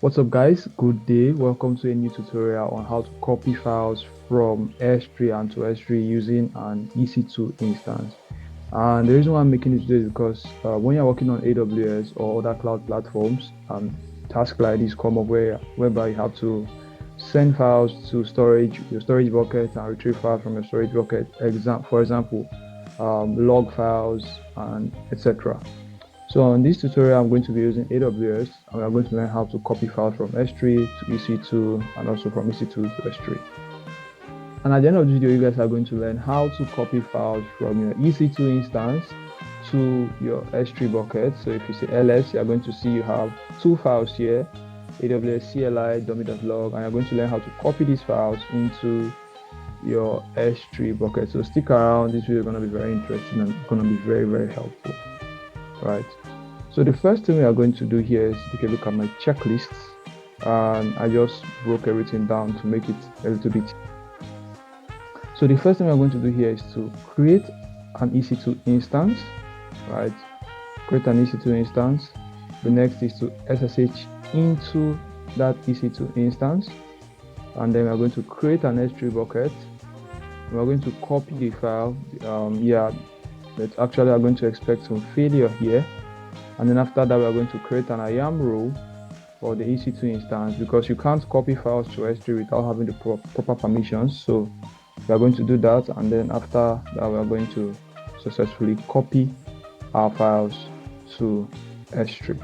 What's up guys, good day. Welcome to a new tutorial on how to copy files from S3 and to S3 using an EC2 instance. And the reason why I'm making this video is because when you're working on AWS or other cloud platforms, tasks like this come up whereby you have to send files to your storage bucket and retrieve files from your storage bucket, for example, log files and etc. So in this tutorial, I'm going to be using AWS, and we're going to learn how to copy files from S3 to EC2 and also from EC2 to S3. And at the end of the video, you guys are going to learn how to copy files from your EC2 instance to your S3 bucket. So if you say ls, you're going to see you have two files here, AWS CLI, dummy.log, and you're going to learn how to copy these files into your S3 bucket. So stick around, this video is going to be very interesting and going to be very, very helpful. Right, so the first thing we are going to do here is take a look at my checklists, and I just broke everything down to make it a little bit. So the first thing we're going to do here is to create an EC2 instance, right? Create an EC2 instance. The next is to SSH into that EC2 instance, and then we're going to create an S3 bucket. We're going to copy the file. But actually I'm going to expect some failure here, and then after that we are going to create an IAM role for the EC2 instance, because you can't copy files to S3 without having the proper permissions. So we are going to do that, and then after that we are going to successfully copy our files to S3.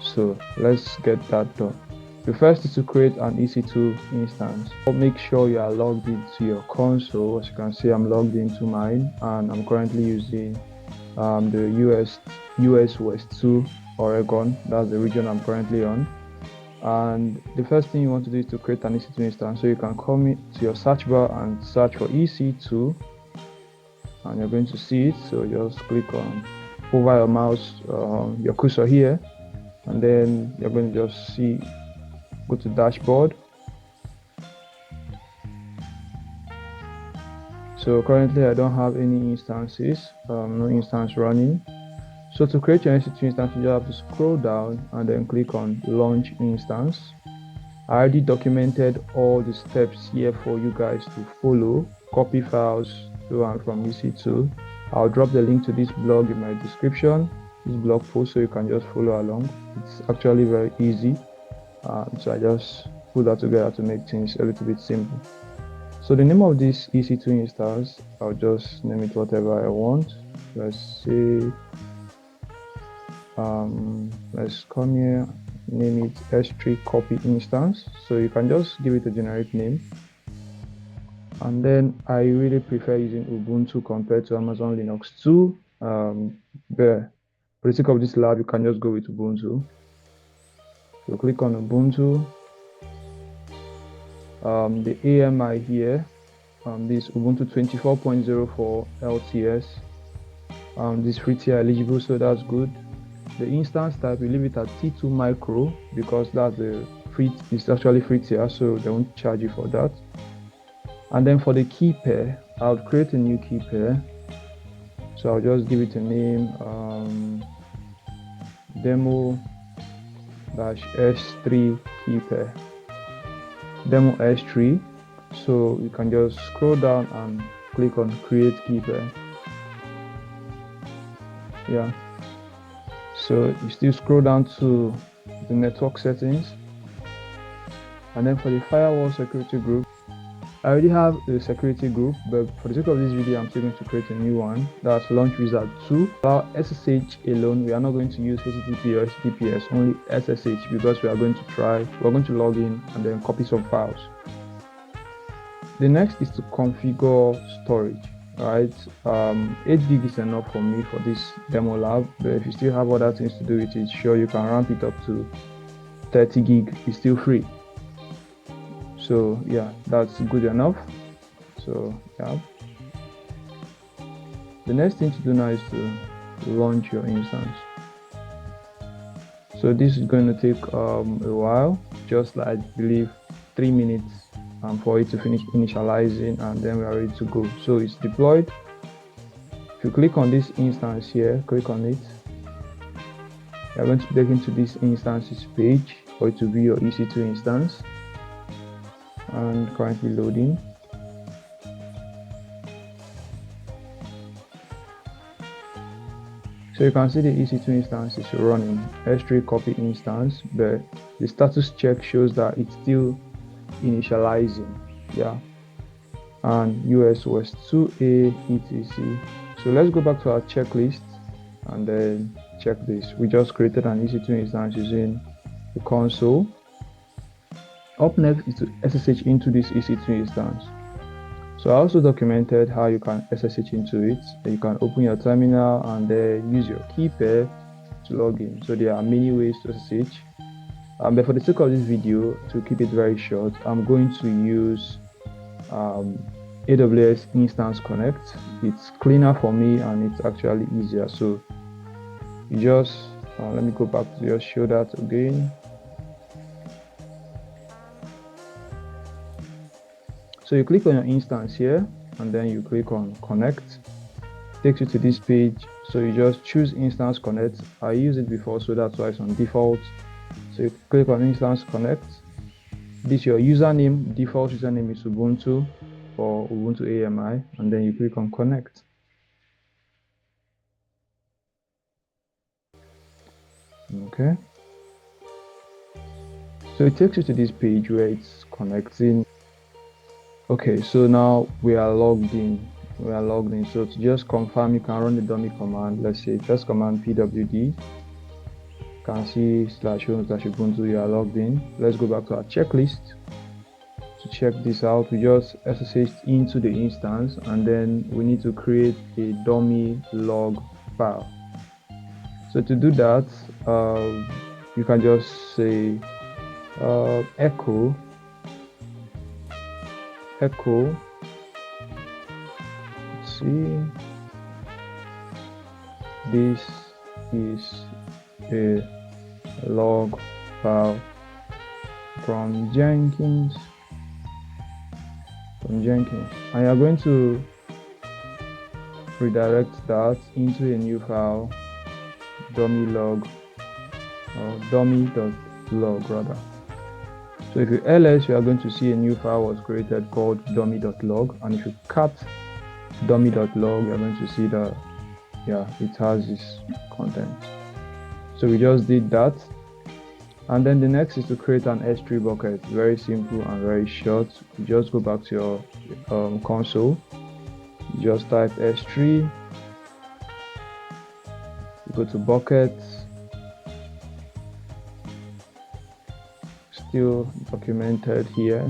So let's get that done. The first is to create an EC2 instance. Make sure you are logged into your console. As you can see, I'm logged into mine, and I'm currently using the US West 2 Oregon. That's the region I'm currently on. And the first thing you want to do is to create an EC2 instance. So you can come to your search bar and search for EC2, and you're going to see it. So just click on over your mouse, your cursor here, and then you're going to just go to dashboard. So currently I don't have any instances, no instance running. So to create your EC2 instance, you just have to scroll down and then click on launch instance. I already documented all the steps here for you guys to follow. Copy files to and from EC2. I'll drop the link to this blog in my description, this blog post, so you can just follow along. It's actually very easy. So I just put that together to make things a little bit simple. So the name of this EC2 instance, I'll just name it whatever I want. Let's say, let's come here, name it S3 copy instance. So you can just give it a generic name. And then I really prefer using Ubuntu compared to Amazon Linux 2. But for the sake of this lab, you can just go with Ubuntu. So click on Ubuntu. The AMI here, this Ubuntu 24.04 LTS. This free tier eligible, so that's good. The instance type, we leave it at T2 micro because that's the free. It's actually free tier, so they won't charge you for that. And then for the key pair, I'll create a new key pair. So I'll just give it a name, demo S3 key pair, demo S3. So you can just scroll down and click on create key pair. Yeah, so you still scroll down to the network settings, and then for the firewall security group, I already have a security group, but for the sake of this video, I'm still going to create a new one. That's launch wizard 2. Our SSH alone, we are not going to use HTTP or HTTPS, only SSH, because we're going to log in and then copy some files. The next is to configure storage. Right, 8 gig is enough for me for this demo lab, but if you still have other things to do with it, sure, you can ramp it up to 30 gig. It's still free. So yeah, that's good enough. So yeah, the next thing to do now is to launch your instance. So this is going to take a while, just like I believe 3 minutes for it to finish initializing, and then we are ready to go. So it's deployed. If you click on this instance here, click on it, you're going to be taken to this instances page. for it to view your EC2 instance, and currently loading. So you can see the EC2 instance is running S3 copy instance, but the status check shows that it's still initializing, and US was 2A etc. So let's go back to our checklist and then check this. We just created an EC2 instance using the console. Up next is to SSH into this EC2 instance. So I also documented how you can SSH into it. You can open your terminal and then use your key pair to log in. So there are many ways to SSH. But for the sake of this video, to keep it very short, I'm going to use AWS Instance Connect. It's cleaner for me and it's actually easier. So you just let me go back to just show that again. So you click on your instance here and then you click on connect. Takes you to this page. So you just choose Instance Connect. I used it before, so that's why it's on default. So you click on Instance Connect. This is your username. Default username is Ubuntu or Ubuntu AMI, and then you click on connect. Okay. So it takes you to this page where it's connecting. Okay, so now we are logged in. So to just confirm, you can run the dummy command. Let's say first command pwd. You can see /home/ubuntu. You are logged in. Let's go back to our checklist. To check this out, we just SSH into the instance, and then we need to create a dummy log file. So to do that, you can just say echo. Let's see, this is a log file from Jenkins, and you are going to redirect that into a new file, dummy.log rather. So if you ls, you are going to see a new file was created called dummy.log, and if you cat dummy.log, you are going to see that it has this content. So we just did that, and then the next is to create an S3 bucket. Very simple and very short. You just go back to your console, you just type S3, you go to buckets, still documented here.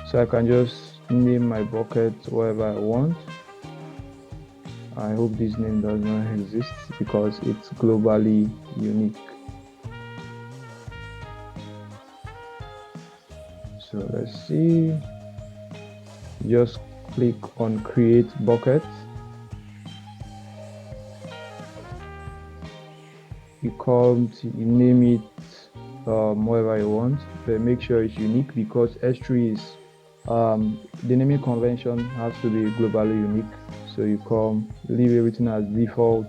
So I can just name my bucket whatever I want. I hope this name does not exist because it's globally unique. So let's see, just click on create bucket. You name it whatever you want, but make sure it's unique because S3 is the naming convention has to be globally unique. So you leave everything as default,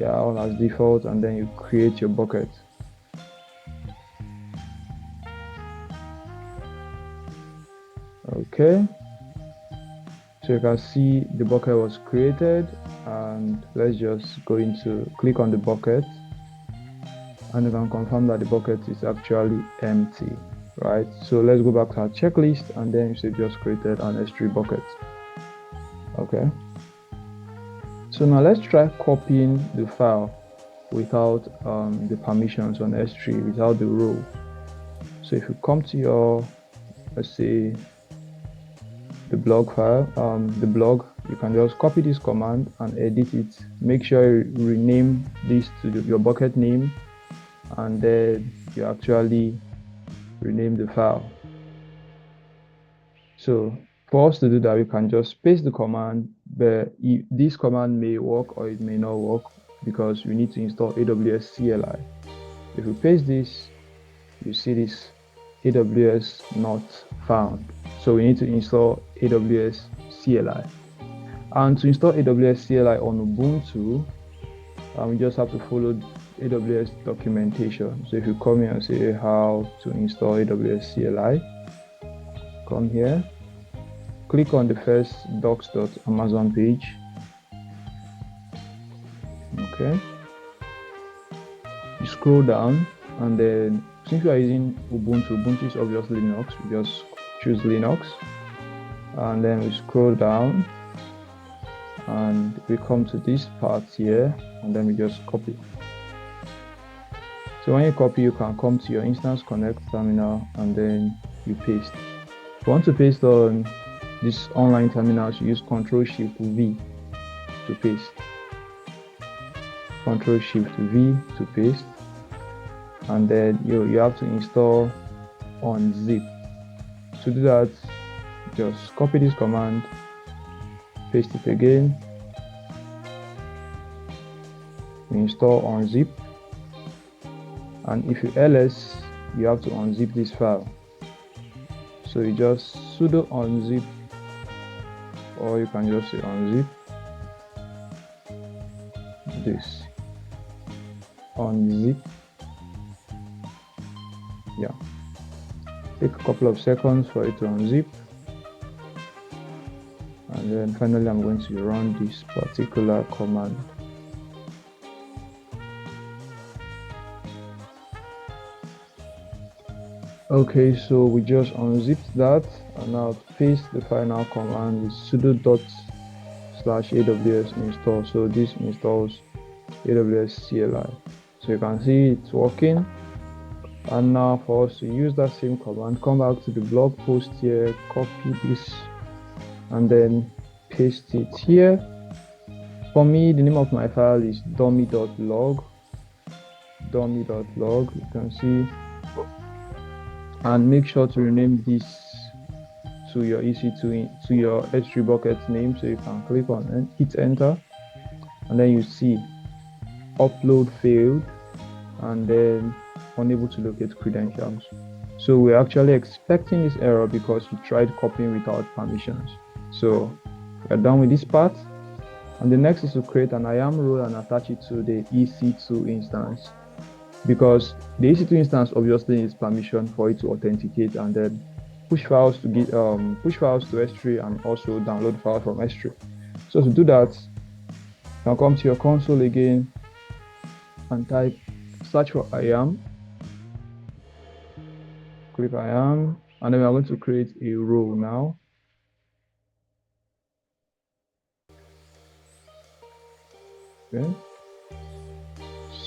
all as default, and then you create your bucket. Okay, so you can see the bucket was created, and let's just click on the bucket, and you can confirm that the bucket is actually empty, right? So let's go back to our checklist, and then you should just created an S3 bucket. Okay, so now let's try copying the file without the permissions on S3, without the role. So if you come to your, let's say, the blog file, you can just copy this command and edit it. Make sure you rename this to your bucket name, and then you actually rename the file. So for us to do that, we can just paste the command, but this command may work or it may not work because we need to install AWS CLI. If we paste this, you see this AWS not found. So we need to install AWS CLI. And to install AWS CLI on Ubuntu, we just have to follow AWS documentation. So if you come here and say how to install AWS CLI, come here, click on the first docs.amazon page. Okay, you scroll down, and then since you are using Ubuntu is obviously Linux, we just choose Linux, and then we scroll down and we come to this part here, and then we just copy. So when you copy, you can come to your Instance Connect terminal and then you paste. If you want to paste on this online terminal, you use Ctrl+Shift+V to paste. Ctrl+Shift+V to paste, and then you have to install unzip. To do that, just copy this command, paste it again, install unzip, and if you ls, you have to unzip this file. So you just sudo unzip, or you can just say unzip this, unzip. Yeah, take a couple of seconds for it to unzip, and then finally I'm going to run this particular command. Okay, so we just unzipped that, and now paste the final command with sudo/aws install. So this installs AWS CLI. So you can see it's working. And now for us to use that same command, come back to the blog post here, copy this, and then paste it here. For me, the name of my file is dummy.log. Dummy.log, you can see. And make sure to rename this to your EC2, to your S3 bucket name. So you can click on and hit enter, and then you see upload failed, and then unable to locate credentials. So we're actually expecting this error because we tried copying without permissions. So we're done with this part, and the next is to create an IAM role and attach it to the EC2 instance, because the EC2 instance obviously needs permission for it to authenticate and then push files to S3 and also download files from S3. So to do that, you can come to your console again and search for IAM, click IAM, and then we are going to create a role now. Okay,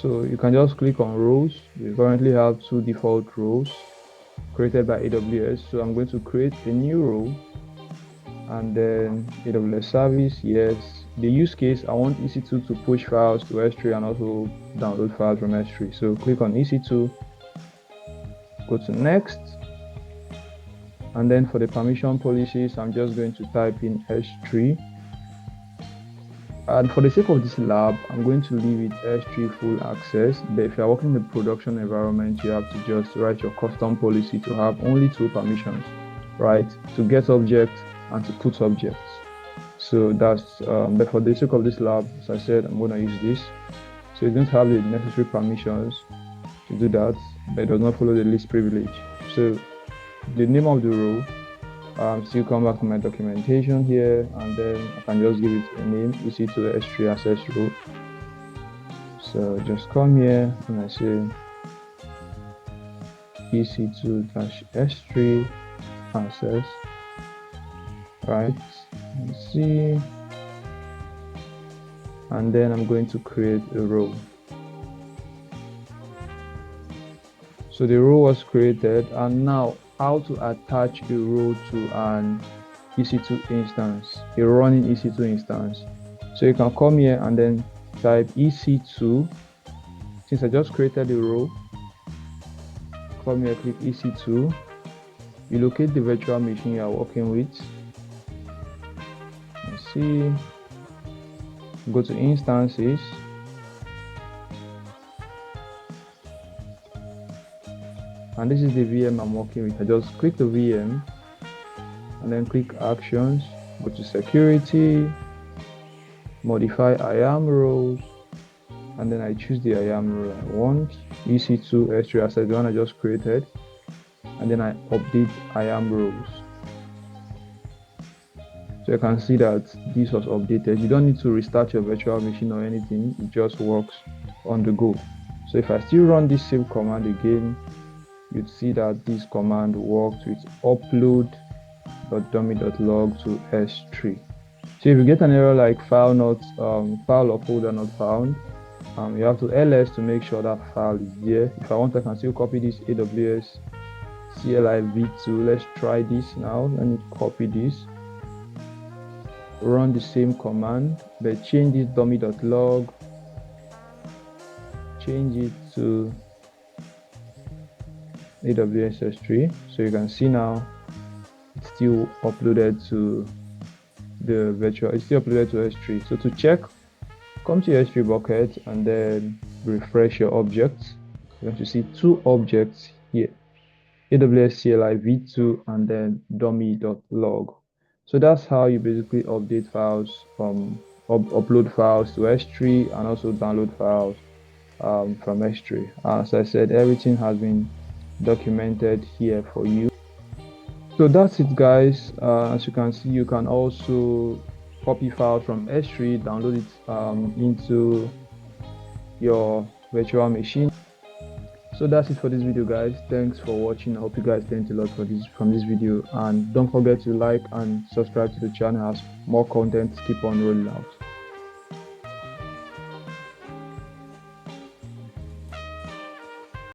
so you can just click on roles. We currently have 2 default roles created by AWS, so I'm going to create a new role, and then AWS service, yes. The use case, I want EC2 to push files to S3 and also download files from S3. So click on EC2, go to next, and then for the permission policies, I'm just going to type in S3. And for the sake of this lab, I'm going to leave it S3 full access, but if you're working in the production environment, you have to just write your custom policy to have only 2 permissions, right? To get objects and to put objects. So that's, but for the sake of this lab, as I said, I'm going to use this. So you don't have the necessary permissions to do that, but it does not follow the least privilege. So the name of the role, still come back to my documentation here, and then I can just give it a name, EC2 S3 access role. So just come here and I say EC2-S3 access, right? Let's see, and then I'm going to create a role. So the role was created, and now how to attach a role to an EC2 instance, a running EC2 instance. So you can come here and then type EC2. Since I just created a role, come here, click EC2. You locate the virtual machine you are working with. Let's see. Go to instances. And this is the VM I'm working with. I just click the VM and then click actions, go to security, modify IAM roles, and then I choose the IAM role I want, EC2 S3 as the one I just created, and then I update IAM roles. So you can see that this was updated. You don't need to restart your virtual machine or anything, it just works on the go. So if I still run this same command again, you'd see that this command works with upload.dummy.log to S3. So if you get an error like file or folder not found, you have to ls to make sure that file is there. If I want, I can still copy this AWS CLI v2. Let's try this now. Let me copy this, run the same command, but change this dummy.log, change it to AWS S3. So you can see now it's still uploaded to the virtual, it's still uploaded to S3. So to check, come to your S3 bucket and then refresh your objects. You're going to see two objects here, AWS CLI v2 and then dummy.log. So that's how you basically update files from upload files to S3 and also download files from S3. As I said, everything has been documented here for you. So that's it, guys. As you can see, you can also copy files from S3, download it into your virtual machine. So that's it for this video, guys. Thanks for watching. I hope you guys learned a lot from this video, and don't forget to like and subscribe to the channel as more content keep on rolling out.